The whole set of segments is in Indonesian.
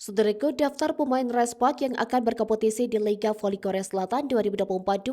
Saudaraku, daftar pemain Respak yang akan berkompetisi di Liga Voli Korea Selatan 2024-2025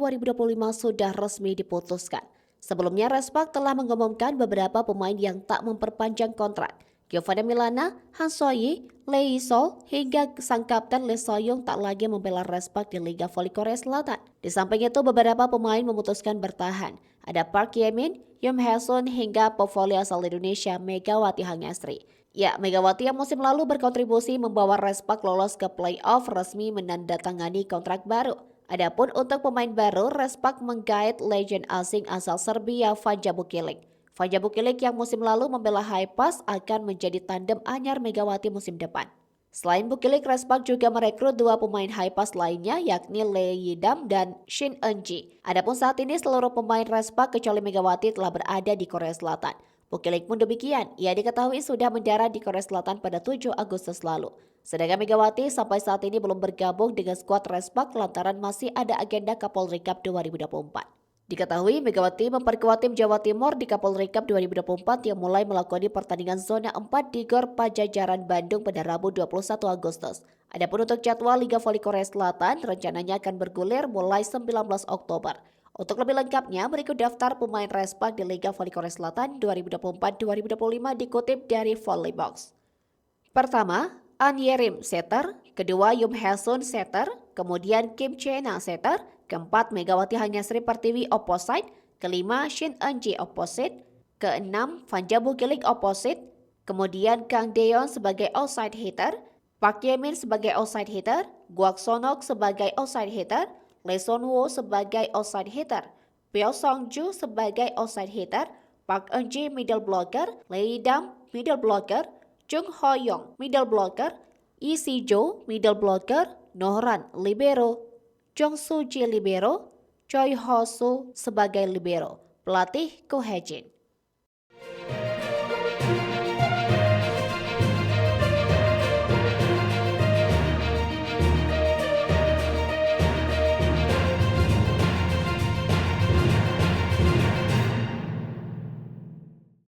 sudah resmi diputuskan. Sebelumnya, Respak telah mengumumkan beberapa pemain yang tak memperpanjang kontrak. Giovanni Milana, Han Soyi, Lee Sol, hingga sang kapten Lee Soyung tak lagi membela Respak di Liga Voli Korea Selatan. Di samping itu, beberapa pemain memutuskan bertahan. Ada Park Ye-min, Yum Hae-sun, hingga pevoli asal Indonesia Megawati Hangasri. Ya, Megawati yang musim lalu berkontribusi membawa Respak lolos ke play-off resmi menandatangani kontrak baru. Adapun untuk pemain baru, Respak menggait legend asing asal Serbia Vanja Bukilik. Vanja Bukilik yang musim lalu membela Haifaz akan menjadi tandem anyar Megawati musim depan. Selain Bukilik, Respak juga merekrut dua pemain Haifaz lainnya yakni Lee Yidam dan Shin Eun-ji. Adapun saat ini seluruh pemain Respak kecuali Megawati telah berada di Korea Selatan. Bukilik pun demikian, ia diketahui sudah mendarat di Korea Selatan pada 7 Agustus lalu. Sedangkan Megawati sampai saat ini belum bergabung dengan skuad Respak lantaran masih ada agenda Kapolri Cup 2024. Diketahui Megawati memperkuat tim Jawa Timur di Kapolri Cup 2024 yang mulai melakoni pertandingan zona 4 di Gor Pajajaran Bandung pada Rabu 21 Agustus. Adapun untuk jadwal Liga Voli Korea Selatan rencananya akan bergulir mulai 19 Oktober. Untuk lebih lengkapnya, berikut daftar pemain Respak di Liga Voli Korea Selatan 2024-2025 dikutip dari Volleybox. Pertama, An Yerim setter, kedua Yum Hae-sun setter, kemudian Kim Chena setter, keempat Megawati Hangasri Pertiwi opposite, kelima Shin Eun-ji opposite, keenam Vanja Bukilik opposite, kemudian Kang Deon sebagai outside hitter, Park Ye-min sebagai outside hitter, Guak Sonok sebagai outside hitter, Lee Son-woo sebagai outside hitter, Pyo Song-ju sebagai outside hitter, Park Eun-ji middle blocker, Lee Yidam middle blocker, Jung Ho-young middle blocker, Lee Si-jo middle blocker, Nohran libero, Jong Soo-ji libero, Choi Ho-soo sebagai libero. Pelatih Ko Hae-jin.